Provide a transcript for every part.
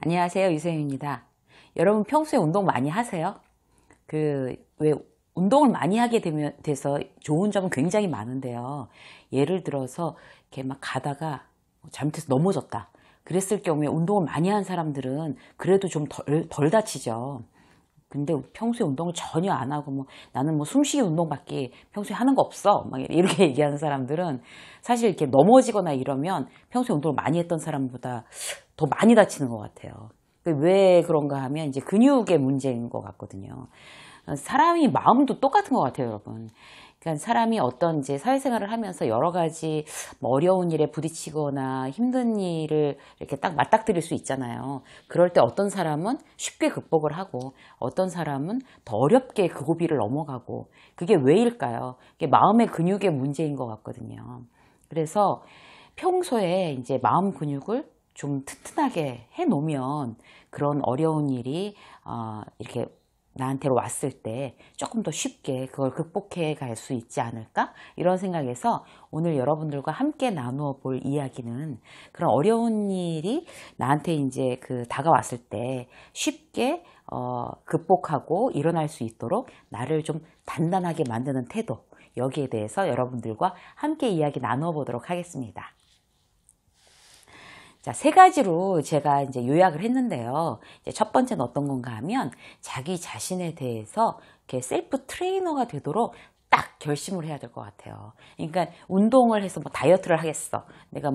안녕하세요. 유소영입니다. 여러분 평소에 운동 많이 하세요? 왜 운동을 많이 하게 돼서 좋은 점은 굉장히 많은데요. 예를 들어서 이렇게 막 가다가 잘못해서 넘어졌다. 그랬을 경우에 운동을 많이 한 사람들은 그래도 좀 덜 다치죠. 근데 평소에 운동을 전혀 안 하고 나는 숨쉬기 운동밖에 평소에 하는 거 없어 막 이렇게 얘기하는 사람들은 사실 이렇게 넘어지거나 이러면 평소에 운동을 많이 했던 사람보다 더 많이 다치는 것 같아요. 왜 그런가 하면 이제 근육의 문제인 것 같거든요. 사람이 마음도 똑같은 것 같아요, 여러분. 그러니까 사람이 어떤 이제 사회생활을 하면서 여러 가지 어려운 일에 부딪히거나 힘든 일을 이렇게 딱 맞닥뜨릴 수 있잖아요. 그럴 때 어떤 사람은 쉽게 극복을 하고 어떤 사람은 더 어렵게 그 고비를 넘어가고 그게 왜일까요? 그게 마음의 근육의 문제인 것 같거든요. 그래서 평소에 이제 마음 근육을 좀 튼튼하게 해 놓으면 그런 어려운 일이 이렇게 나한테로 왔을 때 조금 더 쉽게 그걸 극복해 갈 수 있지 않을까? 이런 생각에서 오늘 여러분들과 함께 나누어 볼 이야기는 그런 어려운 일이 나한테 이제 다가왔을 때 쉽게 극복하고 일어날 수 있도록 나를 좀 단단하게 만드는 태도, 여기에 대해서 여러분들과 함께 이야기 나누어 보도록 하겠습니다. 자, 세 가지로 제가 이제 요약을 했는데요. 이제 첫 번째는 어떤 건가 하면 자기 자신에 대해서 이렇게 셀프 트레이너가 되도록 딱 결심을 해야 될 것 같아요. 그러니까 운동을 해서 다이어트를 하겠어. 내가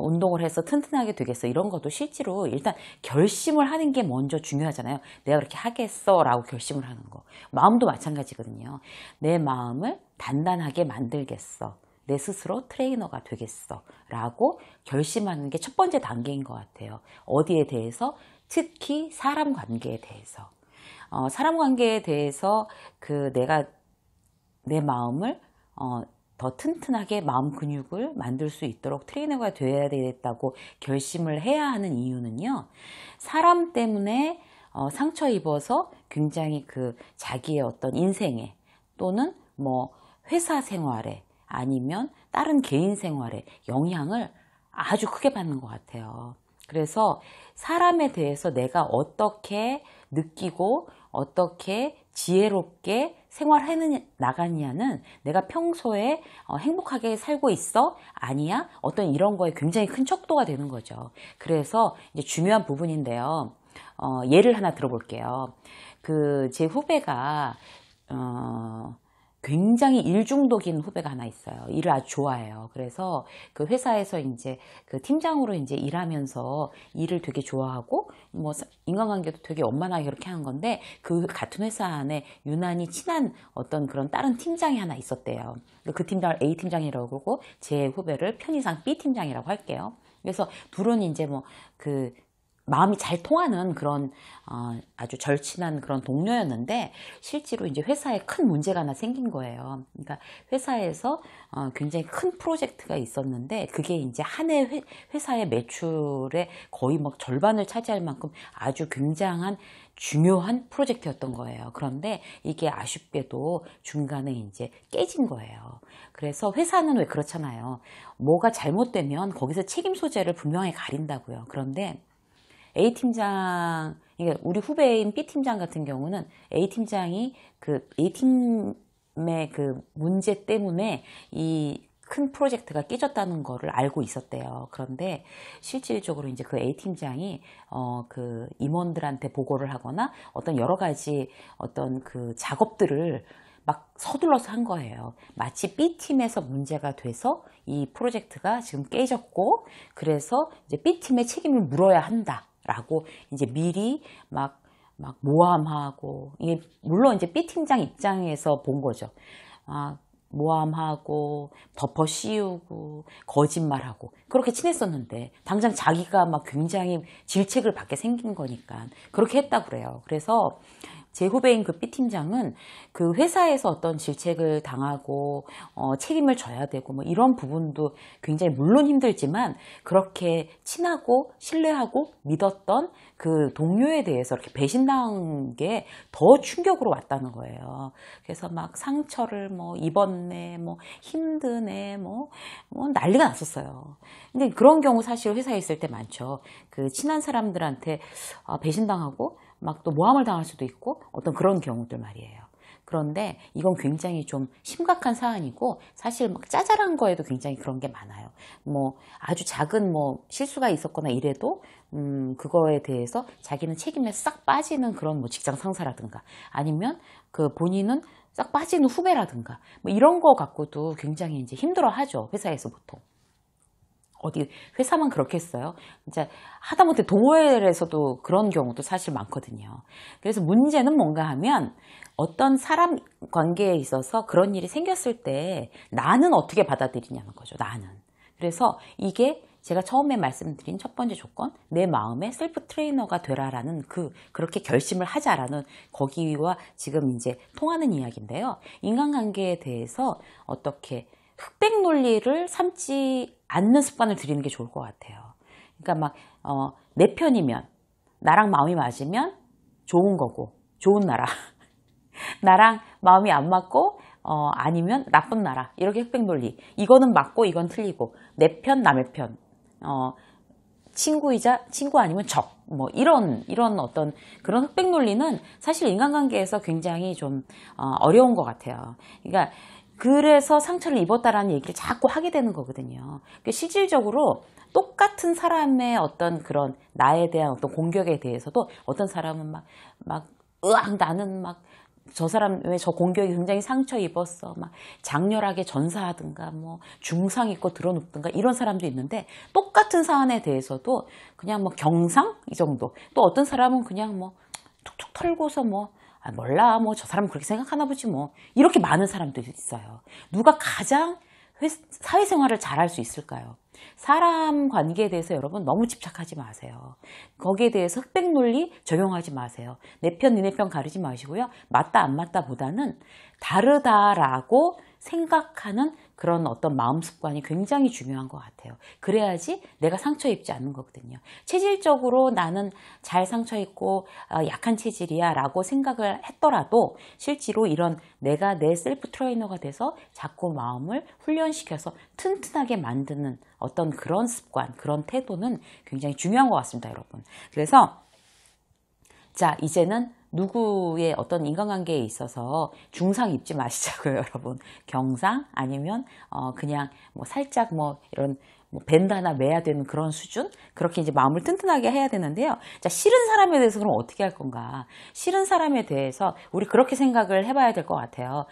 운동을 해서 튼튼하게 되겠어. 이런 것도 실제로 일단 결심을 하는 게 먼저 중요하잖아요. 내가 그렇게 하겠어 라고 결심을 하는 거. 마음도 마찬가지거든요. 내 마음을 단단하게 만들겠어. 내 스스로 트레이너가 되겠어 라고 결심하는 게 첫 번째 단계인 것 같아요. 어디에 대해서? 특히 사람 관계에 대해서. 사람 관계에 대해서 내가 내 마음을 더 튼튼하게 마음 근육을 만들 수 있도록 트레이너가 되어야 되겠다고 결심을 해야 하는 이유는요. 사람 때문에 상처 입어서 굉장히 자기의 어떤 인생에 또는 회사 생활에 아니면 다른 개인 생활에 영향을 아주 크게 받는 것 같아요. 그래서 사람에 대해서 내가 어떻게 느끼고 어떻게 지혜롭게 생활해 나가느냐는 내가 평소에 행복하게 살고 있어? 아니야? 어떤 이런 거에 굉장히 큰 척도가 되는 거죠. 그래서 이제 중요한 부분인데요. 예를 하나 들어볼게요. 제 후배가 굉장히 일 중독인 후배가 하나 있어요. 일을 아주 좋아해요. 그래서 그 회사에서 이제 팀장으로 이제 일하면서 일을 되게 좋아하고 인간관계도 되게 원만하게 그렇게 하는 건데 그 같은 회사 안에 유난히 친한 어떤 그런 다른 팀장이 하나 있었대요. 그 팀장을 A 팀장이라고 그러고 제 후배를 편의상 B 팀장이라고 할게요. 그래서 둘은 이제 마음이 잘 통하는 그런 아주 절친한 그런 동료였는데 실제로 이제 회사에 큰 문제가 하나 생긴 거예요. 그러니까 회사에서 굉장히 큰 프로젝트가 있었는데 그게 이제 한 해 회사의 매출의 거의 절반을 차지할 만큼 아주 굉장한 중요한 프로젝트였던 거예요. 그런데 이게 아쉽게도 중간에 이제 깨진 거예요. 그래서 회사는 왜 그렇잖아요. 뭐가 잘못되면 거기서 책임 소재를 분명히 가린다고요. 그런데 A팀장, 그러니까 우리 후배인 B팀장 같은 경우는 A팀장이 A팀의 문제 때문에 이 큰 프로젝트가 깨졌다는 거를 알고 있었대요. 그런데 실질적으로 이제 A팀장이 임원들한테 보고를 하거나 어떤 여러 가지 어떤 작업들을 막 서둘러서 한 거예요. 마치 B팀에서 문제가 돼서 이 프로젝트가 지금 깨졌고 그래서 이제 B팀의 책임을 물어야 한다. 라고 이제 미리 막 모함하고, 이게 물론 이제 B팀장 입장에서 본 거죠. 모함하고, 덮어 씌우고, 거짓말하고, 그렇게 친했었는데, 당장 자기가 굉장히 질책을 받게 생긴 거니까, 그렇게 했다고 그래요. 그래서, 제 후배인 그 B팀장은 그 회사에서 어떤 질책을 당하고 책임을 져야 되고 뭐 이런 부분도 굉장히 물론 힘들지만 그렇게 친하고 신뢰하고 믿었던 그 동료에 대해서 이렇게 배신당한 게 더 충격으로 왔다는 거예요. 그래서 막 상처를 뭐 입었네, 뭐 힘드네, 뭐 난리가 났었어요. 근데 그런 경우 사실 회사에 있을 때 많죠. 그 친한 사람들한테 배신당하고 막 또 모함을 당할 수도 있고 어떤 그런 경우들 말이에요. 그런데 이건 굉장히 좀 심각한 사안이고 사실 막 짜잘한 거에도 굉장히 그런 게 많아요. 뭐 아주 작은 뭐 실수가 있었거나 이래도 그거에 대해서 자기는 책임에 싹 빠지는 그런 뭐 직장 상사라든가 아니면 그 본인은 싹 빠지는 후배라든가 뭐 이런 거 갖고도 굉장히 이제 힘들어 하죠. 회사에서 보통. 어디 회사만 그렇겠어요? 진짜 하다못해 동호회에서도 그런 경우도 사실 많거든요. 그래서 문제는 뭔가 하면 어떤 사람 관계에 있어서 그런 일이 생겼을 때 나는 어떻게 받아들이냐는 거죠. 나는. 그래서 이게 제가 처음에 말씀드린 첫 번째 조건, 내 마음의 셀프 트레이너가 되라라는 그렇게 결심을 하자라는 거기와 지금 이제 통하는 이야기인데요. 인간관계에 대해서 어떻게 흑백 논리를 삼지 않는 습관을 들이는 게 좋을 것 같아요. 그러니까 막, 내 편이면, 나랑 마음이 맞으면 좋은 거고, 좋은 나라. 나랑 마음이 안 맞고, 아니면 나쁜 나라. 이렇게 흑백 논리. 이거는 맞고, 이건 틀리고, 내 편, 남의 편. 친구이자 친구 아니면 적. 뭐, 이런 어떤 그런 흑백 논리는 사실 인간관계에서 굉장히 좀, 어려운 것 같아요. 그러니까, 그래서 상처를 입었다라는 얘기를 자꾸 하게 되는 거거든요. 실질적으로 똑같은 사람의 어떤 그런 나에 대한 어떤 공격에 대해서도 어떤 사람은 으악, 나는 저 사람 왜 저 공격이 굉장히 상처 입었어. 막 장렬하게 전사하든가 뭐 중상 입고 드러눕든가 이런 사람도 있는데 똑같은 사안에 대해서도 그냥 뭐 경상 이 정도. 또 어떤 사람은 그냥 뭐 툭툭 털고서 뭐 몰라 뭐 저 사람은 그렇게 생각하나 보지 뭐 이렇게 많은 사람들이 있어요. 누가 가장 사회생활을 잘할 수 있을까요? 사람 관계에 대해서 여러분 너무 집착하지 마세요. 거기에 대해서 흑백 논리 적용하지 마세요. 내 편, 니네 편 가리지 마시고요. 맞다 안 맞다 보다는 다르다라고 생각하는 그런 어떤 마음 습관이 굉장히 중요한 것 같아요. 그래야지 내가 상처 입지 않는 거거든요. 체질적으로 나는 잘 상처 입고 약한 체질이야 라고 생각을 했더라도 실제로 이런 내가 내 셀프 트레이너가 돼서 자꾸 마음을 훈련시켜서 튼튼하게 만드는 어떤 그런 습관, 그런 태도는 굉장히 중요한 것 같습니다, 여러분. 그래서 자, 이제는 누구의 어떤 인간관계에 있어서 중상 입지 마시자고요, 여러분. 경상 아니면 그냥 뭐 살짝 뭐 이런 뭐 밴다나 매야 되는 그런 수준? 그렇게 이제 마음을 튼튼하게 해야 되는데요. 자, 싫은 사람에 대해서 그럼 어떻게 할 건가? 싫은 사람에 대해서 우리 그렇게 생각을 해봐야 될 것 같아요.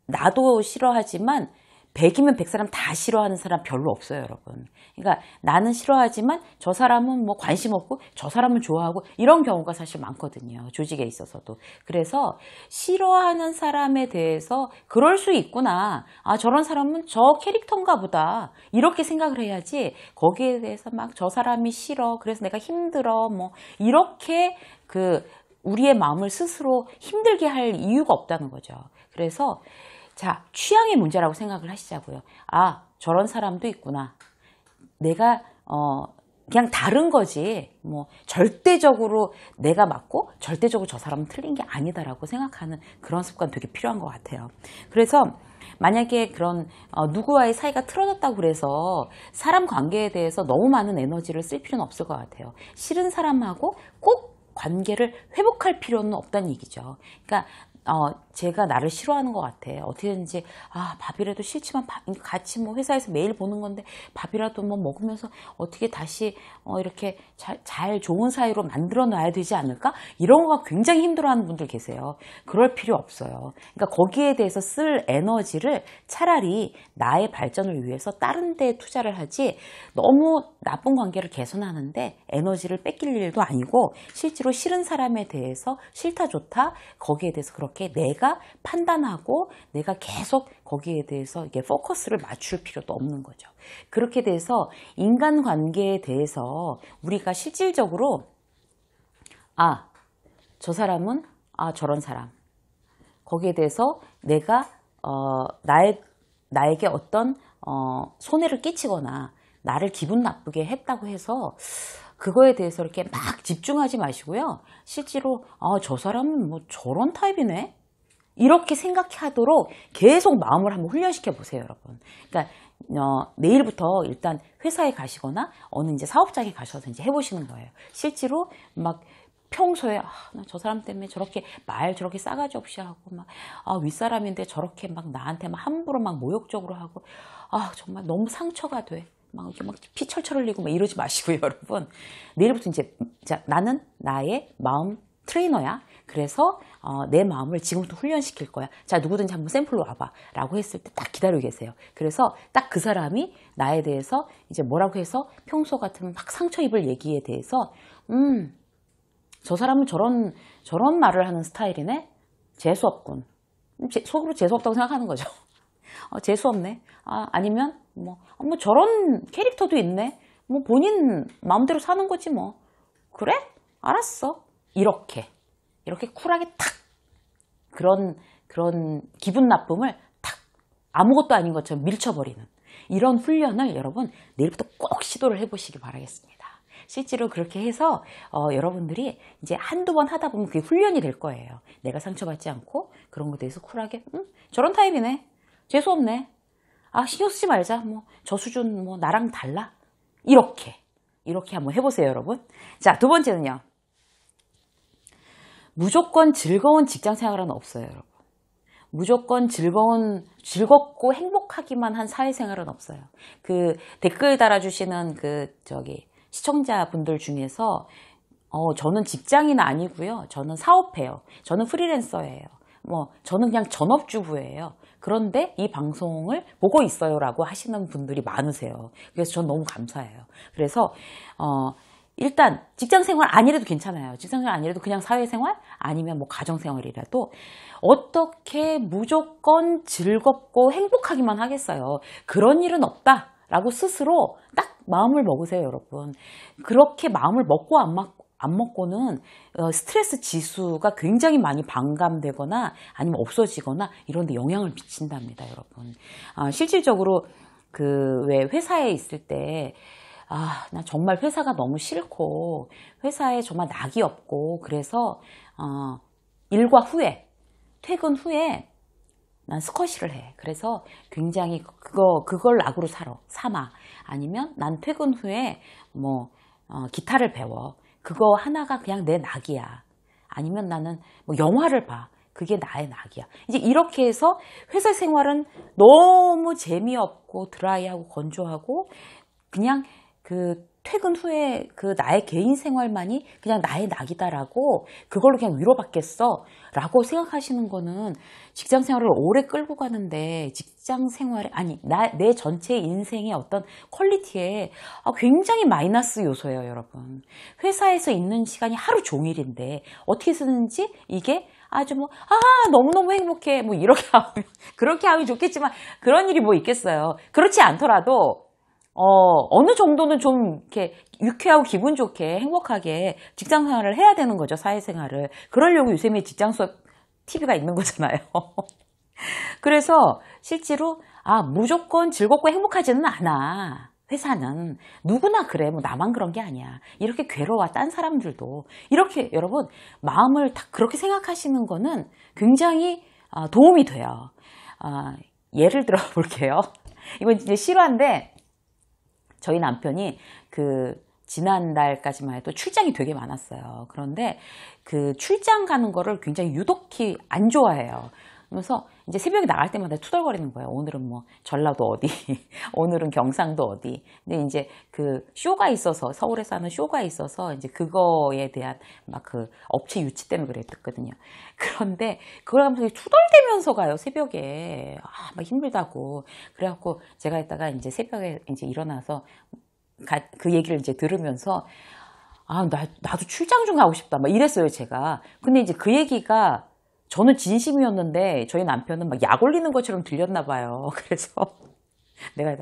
나도 싫어하지만 100이면 100사람 다 싫어하는 사람 별로 없어요, 여러분. 그러니까 나는 싫어하지만 저 사람은 뭐 관심 없고 저 사람은 좋아하고 이런 경우가 사실 많거든요. 조직에 있어서도. 그래서 싫어하는 사람에 대해서 그럴 수 있구나. 아, 저런 사람은 저 캐릭터인가 보다. 이렇게 생각을 해야지 거기에 대해서 막 저 사람이 싫어. 그래서 내가 힘들어. 뭐 이렇게 우리의 마음을 스스로 힘들게 할 이유가 없다는 거죠. 그래서 자, 취향의 문제라고 생각을 하시자고요. 아, 저런 사람도 있구나. 내가 그냥 다른 거지. 뭐 절대적으로 내가 맞고 절대적으로 저 사람은 틀린 게 아니다라고 생각하는 그런 습관 되게 필요한 것 같아요. 그래서 만약에 그런 누구와의 사이가 틀어졌다고 그래서 사람 관계에 대해서 너무 많은 에너지를 쓸 필요는 없을 것 같아요. 싫은 사람하고 꼭 관계를 회복할 필요는 없다는 얘기죠. 그러니까 제가 나를 싫어하는 것 같아. 어떻게든지 밥이라도 싫지만 같이 뭐 회사에서 매일 보는 건데 밥이라도 뭐 먹으면서 어떻게 다시 이렇게 잘 좋은 사이로 만들어 놔야 되지 않을까? 이런 거가 굉장히 힘들어하는 분들 계세요. 그럴 필요 없어요. 그러니까 거기에 대해서 쓸 에너지를 차라리 나의 발전을 위해서 다른 데에 투자를 하지 너무 나쁜 관계를 개선하는데 에너지를 뺏길 일도 아니고 실제로 싫은 사람에 대해서 싫다 좋다 거기에 대해서 그렇게 내가 판단하고 내가 계속 거기에 대해서 이게 포커스를 맞출 필요도 없는 거죠. 그렇게 돼서 인간관계에 대해서 우리가 실질적으로 저 사람은 저런 사람. 거기에 대해서 내가 나에게 어떤 손해를 끼치거나 나를 기분 나쁘게 했다고 해서 그거에 대해서 이렇게 막 집중하지 마시고요. 실제로 저 사람은 뭐 저런 타입이네? 이렇게 생각하도록 계속 마음을 한번 훈련시켜 보세요, 여러분. 그러니까 내일부터 일단 회사에 가시거나 어느 이제 사업장에 가셔서 이제 해보시는 거예요. 실제로 막 평소에 나 저 사람 때문에 저렇게 말 저렇게 싸가지 없이 하고 막 윗사람인데 저렇게 막 나한테 막 함부로 막 모욕적으로 하고 정말 너무 상처가 돼. 막 이렇게 막 피 철철 흘리고 막 이러지 마시고요, 여러분. 내일부터 이제 나는 나의 마음 트레이너야. 그래서 내 마음을 지금부터 훈련시킬 거야. 자, 누구든지 한번 샘플로 와봐. 라고 했을 때 딱 기다리고 계세요. 그래서 딱 그 사람이 나에 대해서 이제 뭐라고 해서 평소 같으면 막 상처 입을 얘기에 대해서 저 사람은 저런 말을 하는 스타일이네? 재수없군. 속으로 재수없다고 생각하는 거죠. 재수없네. 아니면 뭐 저런 캐릭터도 있네. 뭐 본인 마음대로 사는 거지 뭐. 그래? 알았어. 이렇게 쿨하게 탁 그런 기분 나쁨을 탁 아무것도 아닌 것처럼 밀쳐버리는 이런 훈련을 여러분 내일부터 꼭 시도를 해보시기 바라겠습니다. 실제로 그렇게 해서 여러분들이 이제 한두 번 하다 보면 그게 훈련이 될 거예요. 내가 상처받지 않고 그런 것에 대해서 쿨하게 저런 타입이네. 재수없네. 신경 쓰지 말자. 뭐 저 수준 뭐 나랑 달라. 이렇게 한번 해보세요, 여러분. 자, 두 번째는요. 무조건 즐거운 직장 생활은 없어요, 여러분. 무조건 즐겁고 행복하기만 한 사회생활은 없어요. 그 댓글 달아주시는 시청자분들 중에서 저는 직장인 아니고요. 저는 사업해요. 저는 프리랜서예요. 저는 그냥 전업주부예요. 그런데 이 방송을 보고 있어요라고 하시는 분들이 많으세요. 그래서 전 너무 감사해요. 그래서 일단 직장생활 아니라도 괜찮아요. 직장생활 아니라도 그냥 사회생활 아니면 뭐 가정생활이라도 어떻게 무조건 즐겁고 행복하기만 하겠어요. 그런 일은 없다라고 스스로 딱 마음을 먹으세요, 여러분. 그렇게 마음을 먹고 안 먹고는 스트레스 지수가 굉장히 많이 반감되거나 아니면 없어지거나 이런 데 영향을 미친답니다, 여러분. 실질적으로 왜 회사에 있을 때 나 정말 회사가 너무 싫고 회사에 정말 낙이 없고 그래서 일과 후에 퇴근 후에 난 스쿼시를 해. 그래서 굉장히 그걸 낙으로 삼아. 아니면 난 퇴근 후에 기타를 배워. 그거 하나가 그냥 내 낙이야. 아니면 나는 영화를 봐. 그게 나의 낙이야. 이제 이렇게 해서 회사 생활은 너무 재미없고 드라이하고 건조하고 그냥 퇴근 후에 나의 개인 생활만이 그냥 나의 낙이다라고 그걸로 그냥 위로받겠어 라고 생각하시는 거는 직장 생활을 오래 끌고 가는데 직장 생활에 내 전체 인생의 어떤 퀄리티에 굉장히 마이너스 요소예요, 여러분. 회사에서 있는 시간이 하루 종일인데 어떻게 쓰는지 이게 아주 너무너무 행복해 이렇게 하면 그렇게 하면 좋겠지만 그런 일이 있겠어요. 그렇지 않더라도 어느 정도는 좀 이렇게 유쾌하고 기분 좋게 행복하게 직장 생활을 해야 되는 거죠, 사회생활을. 그러려고 요즘에 직장 수업 TV가 있는 거잖아요. 그래서 실제로 무조건 즐겁고 행복하지는 않아. 회사는 누구나 그래. 나만 그런 게 아니야. 이렇게 괴로워. 딴 사람들도. 이렇게 여러분 마음을 다 그렇게 생각하시는 거는 굉장히 도움이 돼요. 예를 들어 볼게요. 이건 이제 실화인데 저희 남편이 지난달까지만 해도 출장이 되게 많았어요. 그런데 출장 가는 거를 굉장히 유독히 안 좋아해요. 그래서 이제 새벽에 나갈 때마다 투덜거리는 거예요. 오늘은 전라도 어디, 오늘은 경상도 어디. 근데 이제 쇼가 있어서, 서울에서 하는 쇼가 있어서 이제 그거에 대한 업체 유치 때문에 그랬거든요. 그런데 그걸 하면서 투덜대면서 가요, 새벽에. 막 힘들다고. 그래갖고 제가 이따가 이제 새벽에 이제 일어나서 그 얘기를 이제 들으면서 나도 출장 좀 가고 싶다. 막 이랬어요, 제가. 근데 이제 그 얘기가 저는 진심이었는데 저희 남편은 약 올리는 것처럼 들렸나 봐요. 그래서 내가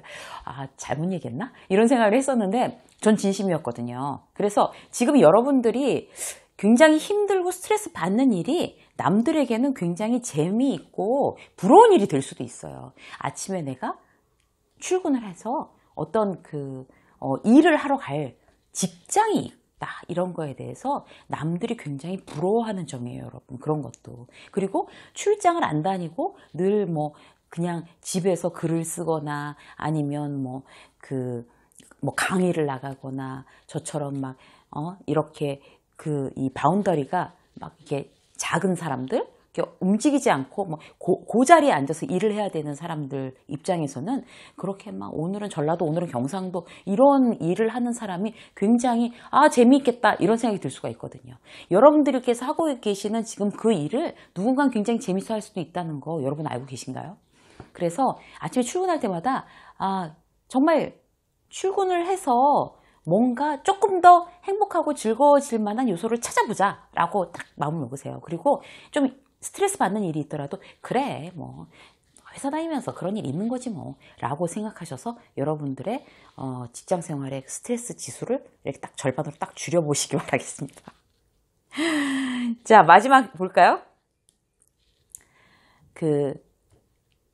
잘못 얘기했나? 이런 생각을 했었는데 전 진심이었거든요. 그래서 지금 여러분들이 굉장히 힘들고 스트레스 받는 일이 남들에게는 굉장히 재미있고 부러운 일이 될 수도 있어요. 아침에 내가 출근을 해서 어떤 일을 하러 갈 직장이 있다. 이런 거에 대해서 남들이 굉장히 부러워하는 점이에요, 여러분. 그런 것도. 그리고 출장을 안 다니고 늘 그냥 집에서 글을 쓰거나 아니면 강의를 나가거나 저처럼 이렇게 이 바운더리가 이렇게 작은 사람들, 이렇게 움직이지 않고 그 자리에 앉아서 일을 해야 되는 사람들 입장에서는 그렇게 오늘은 전라도, 오늘은 경상도 이런 일을 하는 사람이 굉장히 재미있겠다 이런 생각이 들 수가 있거든요. 여러분들께서 하고 계시는 지금 그 일을 누군가는 굉장히 재밌어 할 수도 있다는 거 여러분 알고 계신가요? 그래서 아침에 출근할 때마다 정말 출근을 해서 뭔가 조금 더 행복하고 즐거워질 만한 요소를 찾아보자 라고 딱 마음을 먹으세요. 그리고 좀 스트레스 받는 일이 있더라도 그래 회사 다니면서 그런 일이 있는 거지 라고 생각하셔서 여러분들의 직장 생활의 스트레스 지수를 이렇게 딱 절반으로 딱 줄여보시기 바라겠습니다. 자, 마지막 볼까요?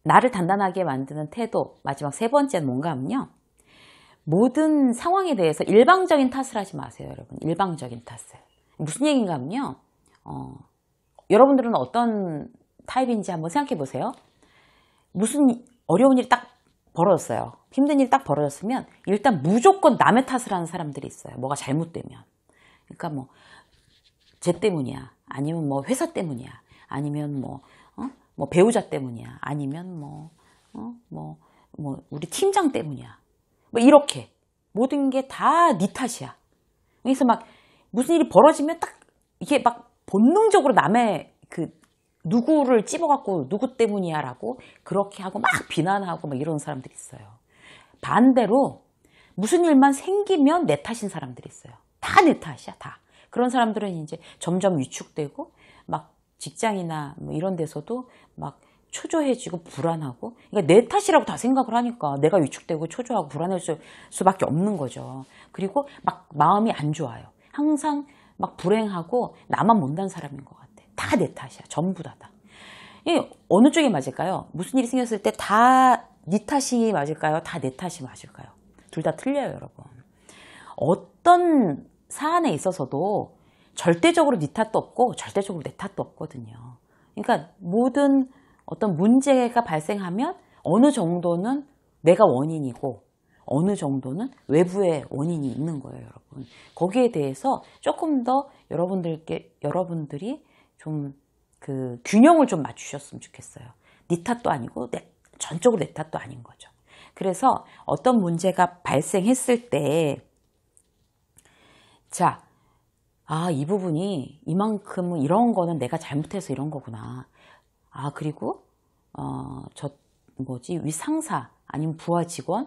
나를 단단하게 만드는 태도, 마지막 세 번째는 뭔가 하면요, 모든 상황에 대해서 일방적인 탓을 하지 마세요, 여러분. 일방적인 탓을. 무슨 얘기인가 하면요, 여러분들은 어떤 타입인지 한번 생각해 보세요. 무슨 어려운 일이 딱 벌어졌어요. 힘든 일이 딱 벌어졌으면 일단 무조건 남의 탓을 하는 사람들이 있어요. 뭐가 잘못되면. 그러니까 쟤 때문이야. 아니면 회사 때문이야. 아니면 배우자 때문이야. 아니면 우리 팀장 때문이야. 이렇게 모든 게 다 네 탓이야. 그래서 무슨 일이 벌어지면 딱 이게 본능적으로 남의 누구를 찝어갖고 누구 때문이야 라고 그렇게 하고 비난하고 이런 사람들이 있어요. 반대로 무슨 일만 생기면 내 탓인 사람들이 있어요. 다 내 탓이야, 다. 그런 사람들은 이제 점점 위축되고 직장이나 이런 데서도 초조해지고 불안하고, 그러니까 내 탓이라고 다 생각을 하니까 내가 위축되고 초조하고 불안할 수밖에 없는 거죠. 그리고 마음이 안 좋아요. 항상 불행하고 나만 못난 사람인 것 같아. 다 내 탓이야. 전부 다. 이게 어느 쪽이 맞을까요? 무슨 일이 생겼을 때 다 네 탓이 맞을까요? 다 내 탓이 맞을까요? 둘 다 틀려요, 여러분. 어떤 사안에 있어서도 절대적으로 네 탓도 없고 절대적으로 내 탓도 없거든요. 그러니까 모든 어떤 문제가 발생하면 어느 정도는 내가 원인이고 어느 정도는 외부의 원인이 있는 거예요, 여러분. 거기에 대해서 조금 더 여러분들이 좀 균형을 좀 맞추셨으면 좋겠어요. 네 탓도 아니고 전적으로 내 탓도 아닌 거죠. 그래서 어떤 문제가 발생했을 때, 이 부분이 이만큼은 이런 거는 내가 잘못해서 이런 거구나. 그리고 윗상사 아니면 부하 직원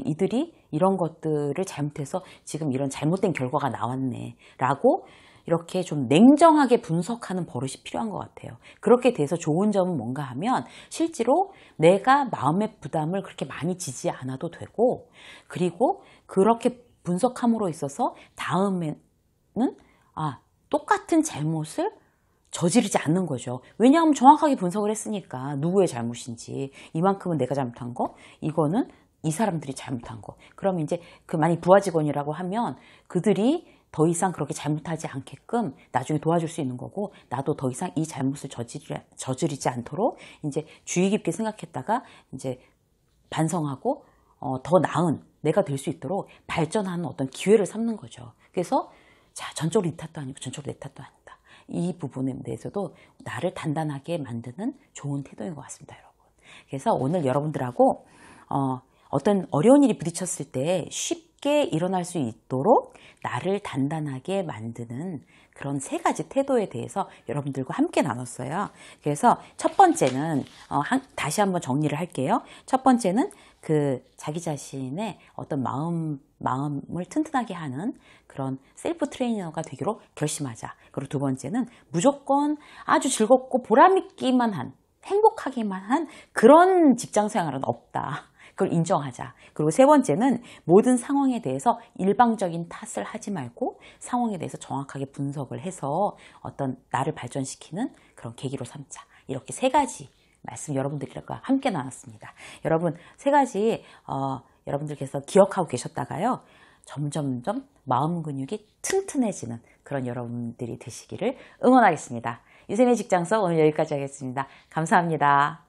이들이 이런 것들을 잘못해서 지금 이런 잘못된 결과가 나왔네 라고 이렇게 좀 냉정하게 분석하는 버릇이 필요한 것 같아요. 그렇게 돼서 좋은 점은 뭔가 하면 실제로 내가 마음의 부담을 그렇게 많이 지지 않아도 되고, 그리고 그렇게 분석함으로 있어서 다음에는 똑같은 잘못을 저지르지 않는 거죠. 왜냐하면 정확하게 분석을 했으니까 누구의 잘못인지, 이만큼은 내가 잘못한 거, 이거는 이 사람들이 잘못한 거. 그럼 이제 만약 부하 직원이라고 하면 그들이 더 이상 그렇게 잘못하지 않게끔 나중에 도와줄 수 있는 거고, 나도 더 이상 이 잘못을 저지르지 않도록 이제 주의 깊게 생각했다가 이제 반성하고 더 나은 내가 될 수 있도록 발전하는 어떤 기회를 삼는 거죠. 그래서 전적으로 이 탓도 아니고 전적으로 내 탓도 아니다. 이 부분에 대해서도 나를 단단하게 만드는 좋은 태도인 것 같습니다, 여러분. 그래서 오늘 여러분들하고 어떤 어려운 일이 부딪혔을 때 쉽게 일어날 수 있도록 나를 단단하게 만드는 그런 세 가지 태도에 대해서 여러분들과 함께 나눴어요. 그래서 첫 번째는 다시 한번 정리를 할게요. 첫 번째는 자기 자신의 어떤 마음을 튼튼하게 하는 그런 셀프 트레이너가 되기로 결심하자. 그리고 두 번째는 무조건 아주 즐겁고 보람있기만 한, 행복하기만 한 그런 직장 생활은 없다. 그걸 인정하자. 그리고 세 번째는 모든 상황에 대해서 일방적인 탓을 하지 말고 상황에 대해서 정확하게 분석을 해서 어떤 나를 발전시키는 그런 계기로 삼자. 이렇게 세 가지 말씀 여러분들과 함께 나눴습니다. 여러분 세 가지 여러분들께서 기억하고 계셨다가요. 점점점 마음 근육이 튼튼해지는 그런 여러분들이 되시기를 응원하겠습니다. 유쌤의 직장서 오늘 여기까지 하겠습니다. 감사합니다.